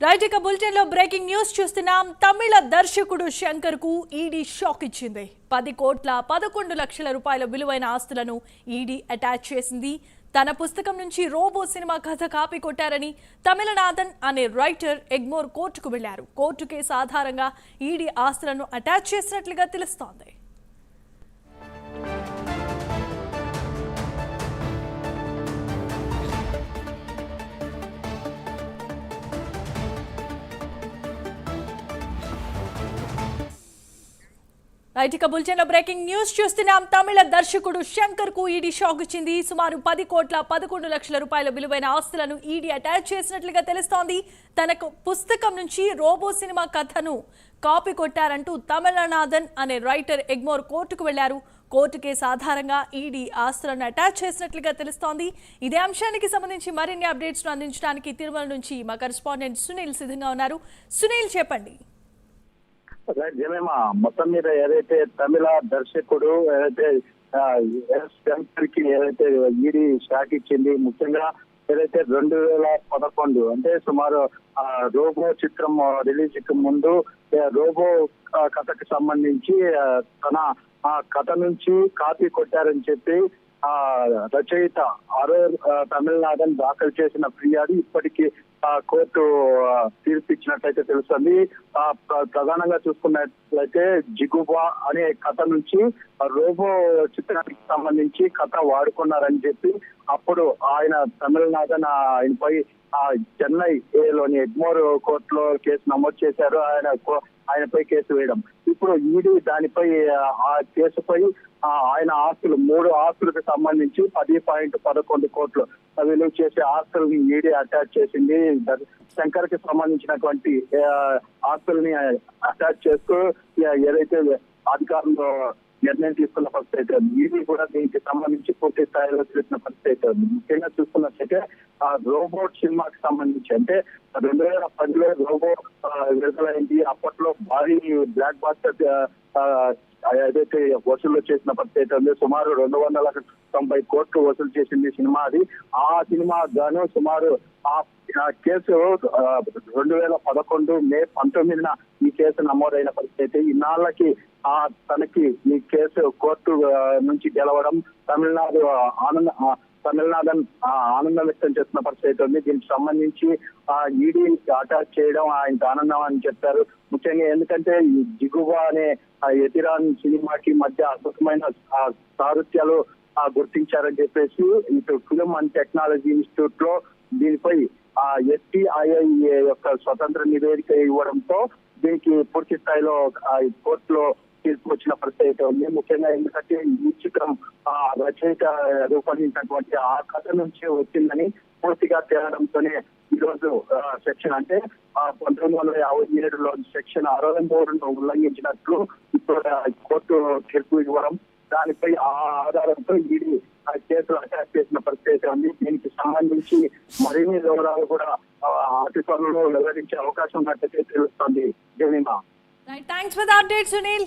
Right ఇక bulletin లో breaking news చూస్తున్నాం. తమిళ దర్శకుడు శంకర్ కు ఈడీ షాక్ ఇచ్చింది. 10,11,00,000 రూపాయల విలువైన ఆస్తులను ఈడీ అటాచ్ చేసింది. తన పుస్తకం నుంచి రోబో సినిమా కథ కాపీ కొట్టారని తమిళనాథన్ అనే రైటర్ ఎగ్మోర్ కోర్టుకు వెళ్లారు. కోర్టు కేసు ఆధారంగా ఈడీ ఆస్తులను అటాచ్ చేసినట్లుగా తెలుస్తోంది. రైట్ ఇక బులెటిన్ లో బ్రేకింగ్ న్యూస్ చూస్తున్నాం. తమిళ దర్శకుడు శంకర్ కు ఈడీ షాక్ ఇచ్చింది. సుమారు 10,11,00,000 రూపాయల విలువైన ఆస్తులను ఈడీ అటాచ్ చేసినట్లుగా తెలుస్తోంది. తనకు పుస్తకం నుంచి రోబో సినిమా కథను కాపీ కొట్టారంటూ తమిళనాథన్ అనే రైటర్ ఎగ్మోర్ కోర్టుకు వెళ్లారు. కోర్టు కేసు ఆధారంగా ఈడీ ఆస్తులను అటాచ్ చేసినట్లుగా తెలుస్తోంది. ఇదే అంశానికి సంబంధించి మరిన్ని అప్డేట్స్ అందించడానికి తిరుమల నుంచి మా కరెస్పాండెంట్ సునీల్ సిద్ధంగా ఉన్నారు. సునీల్, చెప్పండి. మొత్తం మీద ఏదైతే తమిళ దర్శకుడు ఏదైతే శంకర్ కి ఏదైతే ఈడీ షాక్ ఇచ్చింది, ముఖ్యంగా ఏదైతే 2011 అంటే సుమారు రోబో చిత్రం రిలీజ్ కి ముందు రోబో కథకు సంబంధించి తన కథ నుంచి కాపీ కొట్టారని చెప్పి రచయిత తమిళనాథన్ దాఖలు చేసిన ఫిర్యాదు ఇప్పటికీ కోర్టు తీర్పు ఇచ్చినట్లయితే తెలుస్తుంది. ప్రధానంగా చూసుకున్నట్లయితే జిగుబా అనే కథ నుంచి రోబో చిత్రానికి సంబంధించి కథ వాడుకున్నారని చెప్పి అప్పుడు ఆయన తమిళనాథన్ ఆయనపై చెన్నై లోని ఎగ్మోర్ కోర్టులో కేసు నమోదు చేశారు. ఆయనపై కేసు వేయడం, ఇప్పుడు ఈడీ దానిపై ఆ కేసుపై ఆయన ఆస్తులు 3 ఆస్తులకు సంబంధించి 10.11 కోట్లు విలువ చేసే ఆస్తుల్ని ఈడీ అటాచ్ చేసింది. శంకర్ కి సంబంధించినటువంటి ఆస్తుల్ని అటాచ్ చేస్తూ ఏదైతే అధికారులు నిర్ణయం తీసుకున్న పరిస్థితి అయితే ఈడీ కూడా దీనికి సంబంధించి పూర్తి స్థాయిలో తెలిసిన పరిస్థితి అయితే ఉంది. ముఖ్యంగా చూసుకున్నట్లయితే ఆ రోబోట్ సినిమాకి సంబంధించి అంటే 2010లో రోబో విడుదలైంది. అప్పట్లో భారీ బ్లాక్ బాస్టర్ ఏదైతే వసూలు చేసిన పరిస్థితి ఉంది. సుమారు 290 కోట్లు వసూలు చేసింది సినిమా. అది ఆ సినిమా గాను సుమారు ఆ కేసు 2011 మే 19న ఈ కేసు నమోదైన పరిస్థితి. ఇన్నాళ్ళకి తనకి ఈ కేసు కోర్టు నుంచి గెలవడం తమిళనాథన్ ఆనందం వ్యక్తం చేస్తున్న పరిస్థితి ఉంది. దీనికి సంబంధించి ఈడీ అటాచ్ చేయడం ఆయనకు ఆనందం అని చెప్పారు. ముఖ్యంగా ఎందుకంటే ఈ జిగుబా అనే ఎతిరాన్ సినిమాకి మధ్య అద్భుతమైన సారథ్యాలు గుర్తించారని చెప్పేసి ఇటు ఫిల్మ్ అండ్ టెక్నాలజీ ఇన్స్టిట్యూట్ లో దీనిపై STII యొక్క స్వతంత్ర నివేదిక ఇవ్వడంతో దీనికి పూర్తి స్థాయిలో కోర్టులో తీర్పు వచ్చిన పరిస్థితి ఉంది. ముఖ్యంగా ఎందుకంటే ఈ చిత్రం రచయిత రూపొందించినటువంటి ఆ కథ నుంచి వచ్చిందని పూర్తిగా తేలడంతోనే ఈ రోజు సెక్షన్ అంటే 1957లో సెక్షన్ 63ను ఉల్లంఘించినట్లు ఇప్పుడు కోర్టు తీర్పు ఇవ్వడం, దానిపై ఆ ఆధారంతో ఈడీ కేసులు అటాచ్ చేసిన పరిస్థితి ఉంది. దీనికి సంబంధించి మరిన్ని వివరాలు కూడా అతి త్వరలో వెల్లడించే అవకాశం ఉన్నట్లయితే తెలుస్తుంది. Jemimah, thanks for the update Sunil.